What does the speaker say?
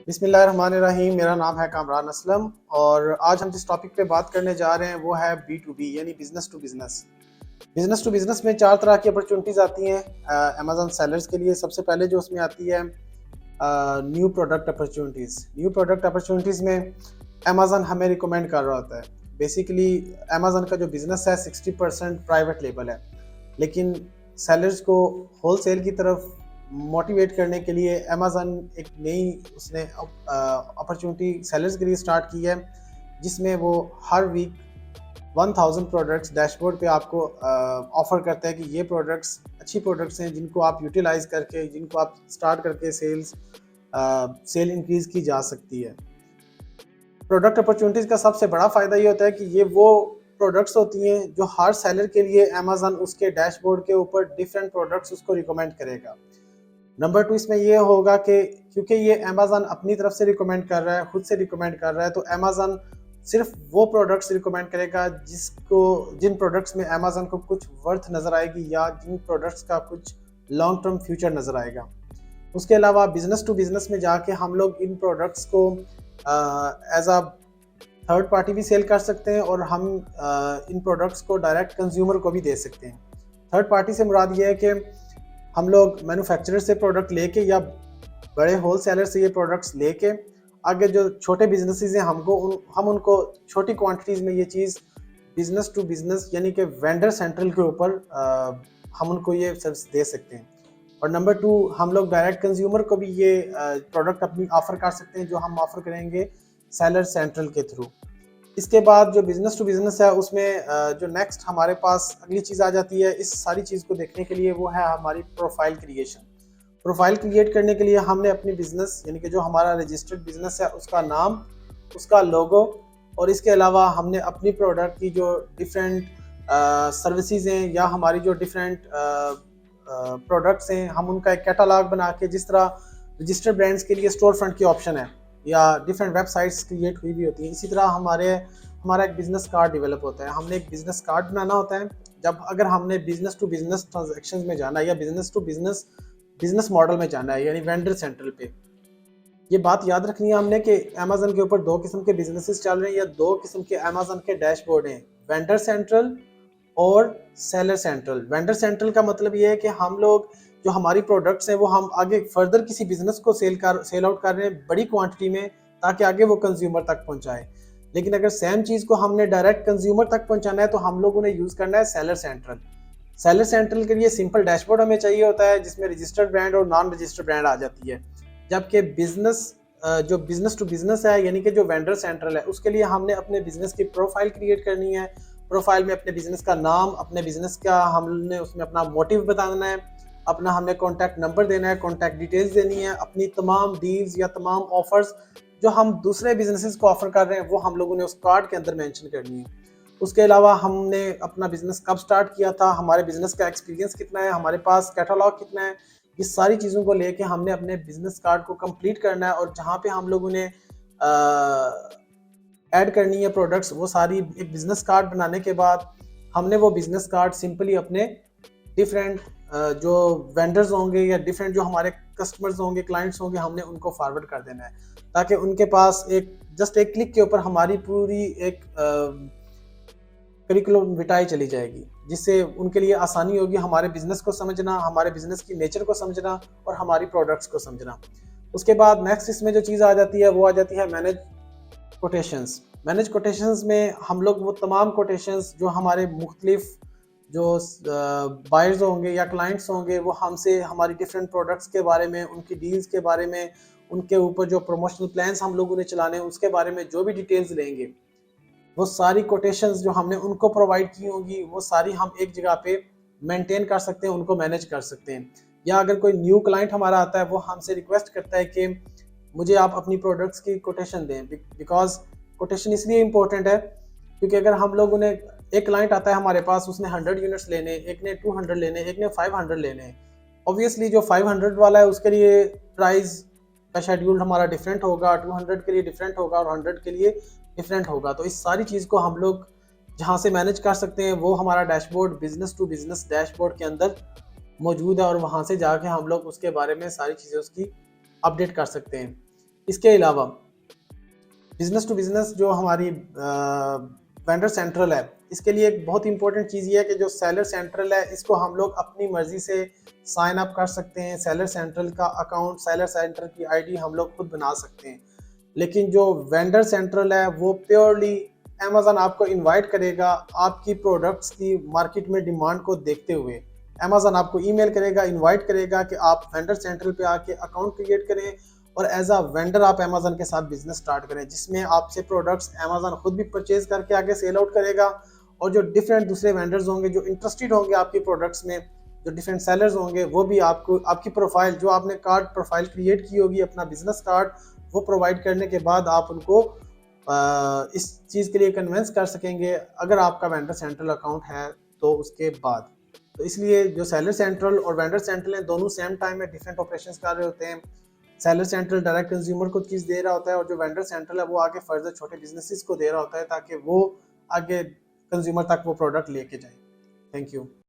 बिस्मिल्लाहिर्रहमानिर्रहीम। मेरा नाम है कामरान असलम और आज हम जिस टॉपिक पे बात करने जा रहे हैं वो है B2B यानी business to business. Business to business में 4 तरह की अपॉर्चुनिटीज़ आती हैं अमेज़न सेलर्स के लिए। सबसे पहले जो उसमें आती है new product opportunities. New product opportunities में अमेज़न हमें रिकमेंड कर रहा होता है। बेसिकली अमेज़न का जो बिज़नेस है 60% प्राइवेट लेबल है, लेकिन सेलर्स को होलसेल की तरफ मोटिवेट करने के लिए अमेज़न एक नई उसने अपॉर्चुनिटी सेलर्स के लिए स्टार्ट की है, जिसमें वो हर वीक 1000 प्रोडक्ट्स डैशबोर्ड पे आपको ऑफ़र करता है कि ये प्रोडक्ट्स अच्छी प्रोडक्ट्स हैं जिनको आप यूटिलाइज़ करके, जिनको आप स्टार्ट करके सेल इंक्रीज़ की जा सकती है। प्रोडक्ट अपॉर्चुनिटीज़ का सबसे बड़ा फ़ायदा ये होता है कि ये वो प्रोडक्ट्स होती हैं जो हर सेलर के लिए अमेज़न उसके डैशबोर्ड के ऊपर डिफरेंट प्रोडक्ट्स उसको रिकमेंड करेगा। नंबर 2 इसमें ये होगा कि क्योंकि ये अमेज़न अपनी तरफ से रिकमेंड कर रहा है, खुद से रिकमेंड कर रहा है, तो अमेज़न सिर्फ वो प्रोडक्ट्स रिकमेंड करेगा जिन प्रोडक्ट्स में अमेज़न को कुछ वर्थ नज़र आएगी या जिन प्रोडक्ट्स का कुछ लॉन्ग टर्म फ्यूचर नज़र आएगा। उसके अलावा बिज़नेस टू बिज़नेस में जाके हम लोग इन प्रोडक्ट्स को एज अ थर्ड पार्टी भी सेल कर सकते हैं और हम इन प्रोडक्ट्स को डायरेक्ट कंज्यूमर को भी दे सकते हैं। थर्ड पार्टी से मुराद ये है कि हम लोग मैन्युफैक्चरर से प्रोडक्ट लेके या बड़े होल सेलर से ये प्रोडक्ट्स लेके आगे जो छोटे बिजनेसेस हैं हम उनको छोटी क्वांटिटीज़ में ये चीज़ बिज़नेस टू बिज़नेस यानी कि वेंडर सेंट्रल के ऊपर हम उनको ये सर्विस दे सकते हैं। और नंबर 2 हम लोग डायरेक्ट कंज्यूमर को भी ये प्रोडक्ट अपनी ऑफ़र कर सकते हैं जो हम ऑफ़र करेंगे सेलर सेंट्रल के थ्रू। इसके बाद जो बिज़नेस टू बिज़नेस है उसमें जो नेक्स्ट हमारे पास अगली चीज़ आ जाती है इस सारी चीज़ को देखने के लिए, वो है हमारी प्रोफाइल क्रिएशन। प्रोफाइल क्रिएट करने के लिए हमने अपनी बिज़नेस यानी कि जो हमारा रजिस्टर्ड बिज़नेस है उसका नाम, उसका लोगो और इसके अलावा हमने अपनी प्रोडक्ट की जो डिफरेंट सर्विसेज हैं या हमारी जो डिफरेंट प्रोडक्ट्स हैं, हम उनका एक कैटलॉग बना के, जिस तरह रजिस्टर्ड ब्रांड्स के लिए स्टोर फ्रंट की ऑप्शन है या डिफरेंट वेबसाइट्स क्रिएट हुई भी होती हैं, इसी तरह हमारा एक बिज़नेस कार्ड डेवलप होता है। हमने एक बिज़नेस कार्ड बनाना होता है अगर हमने बिज़नेस टू बिज़नेस ट्रांजैक्शंस में जाना है या बिज़नेस टू बिज़नेस मॉडल में जाना है यानी वेंडर सेंट्रल पे। ये बात याद रखनी है हमने कि अमेज़न के ऊपर 2 किस्म के बिजनेसेस चल रहे हैं या 2 किस्म के अमेज़न के डैशबोर्ड हैं, वेंडर सेंट्रल और सेलर सेंट्रल। वेंडर सेंट्रल का मतलब ये है कि हम लोग जो हमारी प्रोडक्ट्स हैं वो हम आगे फर्दर किसी बिजनेस को सेल आउट कर रहे हैं बड़ी क्वांटिटी में, ताकि आगे वो कंज्यूमर तक पहुंचाए। लेकिन अगर सेम चीज़ को हमने डायरेक्ट कंज्यूमर तक पहुंचाना है तो हम लोगों ने यूज़ करना है सेलर सेंट्रल। सेलर सेंट्रल के लिए सिंपल डैशबोर्ड हमें चाहिए होता है जिसमें रजिस्टर्ड ब्रांड और नॉन रजिस्टर्ड ब्रांड आ जाती है, जबकि जो बिज़नेस टू बिज़नेस है यानी कि जो वेंडर सेंट्रल है उसके लिए हमने अपने बिज़नेस की प्रोफाइल क्रिएट करनी है। प्रोफाइल में अपने बिज़नेस का नाम, अपने बिज़नेस का हमने उसमें अपना मोटिव बताना है, अपना हमने कॉन्टैक्ट नंबर देना है, कॉन्टैक्ट डिटेल्स देनी है, अपनी तमाम डील्स या तमाम ऑफर्स जो हम दूसरे बिजनेसेस को ऑफर कर रहे हैं वो हम लोगों ने उस कार्ड के अंदर मेंशन करनी है। उसके अलावा हमने अपना बिज़नेस कब स्टार्ट किया था, हमारे बिज़नेस का एक्सपीरियंस कितना है, हमारे पास कैटलॉग कितना है, ये सारी चीज़ों को लेके हमने अपने बिज़नेस कार्ड को कंप्लीट करना है। और जहाँ पे हम लोगों ने ऐड करनी है प्रोडक्ट्स, वो सारी एक बिज़नेस कार्ड बनाने के बाद हमने वो बिज़नेस कार्ड सिंपली अपने डिफरेंट जो वेंडर्स होंगे या डिफरेंट जो हमारे कस्टमर्स होंगे, क्लाइंट्स होंगे, हमने उनको फॉरवर्ड कर देना है, ताकि उनके पास जस्ट एक क्लिक के ऊपर हमारी पूरी एक करिकुलम विटाई चली जाएगी, जिससे उनके लिए आसानी होगी हमारे बिज़नेस को समझना, हमारे बिज़नेस की नेचर को समझना और हमारी प्रोडक्ट्स को समझना। उसके बाद नेक्स्ट इसमें जो चीज़ आ जाती है वो आ जाती है मैनेज कोटेशंस। मैनेज कोटेशंस में हम लोग वो तमाम कोटेशंस जो हमारे मुख्तलिफ जो बायर्स होंगे या क्लाइंट्स होंगे वो हमसे हमारी डिफरेंट प्रोडक्ट्स के बारे में, उनकी डील्स के बारे में, उनके ऊपर जो प्रमोशनल प्लान्स हम लोगों ने चलाने हैं उसके बारे में जो भी डिटेल्स लेंगे, वो सारी कोटेशंस जो हमने उनको प्रोवाइड की होंगी वो सारी हम एक जगह पे मेंटेन कर सकते हैं, उनको मैनेज कर सकते हैं। या अगर कोई न्यू क्लाइंट हमारा आता है वो हमसे रिक्वेस्ट करता है कि मुझे आप अपनी प्रोडक्ट्स की कोटेशन दें, बिकॉज कोटेशन इसलिए इम्पोर्टेंट है क्योंकि अगर हम लोगों ने एक क्लाइंट आता है हमारे पास, उसने 100 यूनिट्स लेने, एक ने 200 लेने, एक ने 500 लेने, ऑब्वियसली जो 500 वाला है उसके लिए प्राइस का शेड्यूल हमारा डिफरेंट होगा, 200 के लिए डिफरेंट होगा और 100 के लिए डिफरेंट होगा। तो इस सारी चीज़ को हम लोग जहाँ से मैनेज कर सकते हैं वो हमारा dashboard business to business dashboard के अंदर मौजूद है और वहाँ से जाके हम लोग उसके बारे में सारी चीज़ें उसकी अपडेट कर सकते हैं। इसके अलावा बिजनेस टू बिजनेस जो हमारी वेंडर सेंट्रल है, इसके लिए एक बहुत इंपॉर्टेंट चीज़ ये है कि जो सेलर सेंट्रल है इसको हम लोग अपनी मर्जी से साइन अप कर सकते हैं। सेलर सेंट्रल का अकाउंट, सेलर सेंट्रल की आईडी हम लोग खुद बना सकते हैं। लेकिन जो वेंडर सेंट्रल है वो प्योरली अमेजन आपको इनवाइट करेगा आपकी प्रोडक्ट्स की मार्केट में डिमांड को देखते हुए। अमेजन आपको ईमेल करेगा, इनवाइट करेगा कि आप वेंडर सेंट्रल पे आके अकाउंट क्रिएट करें और एज अ वेंडर आप अमेजन के साथ बिजनेस स्टार्ट करें, जिसमें आपसे प्रोडक्ट्स अमेजन खुद भी परचेज करके आगे सेल आउट करेगा। और जो डिफरेंट दूसरे वेंडर्स होंगे जो इंटरेस्टेड होंगे आपकी प्रोडक्ट्स में, जो डिफरेंट सेलर्स होंगे, वो भी आपको आपकी प्रोफाइल जो आपने कार्ड प्रोफाइल क्रिएट की होगी अपना बिजनेस कार्ड, वो प्रोवाइड करने के बाद आप उनको इस चीज़ के लिए कन्विंस कर सकेंगे अगर आपका वेंडर सेंट्रल अकाउंट है तो उसके बाद। तो इसलिए जो सेलर सेंट्रल और वेंडर सेंट्रल हैं दोनों सेम टाइम में डिफरेंट ऑपरेशंस कर रहे होते हैं। सेलर सेंट्रल डायरेक्ट कंज्यूमर को चीज़ दे रहा होता है और जो वेंडर सेंट्रल है वो आगे फर्दर छोटे बिजनेसेस को दे रहा होता है ताकि वो आगे कंज्यूमर तक वो प्रोडक्ट लेके जाए। Thank you.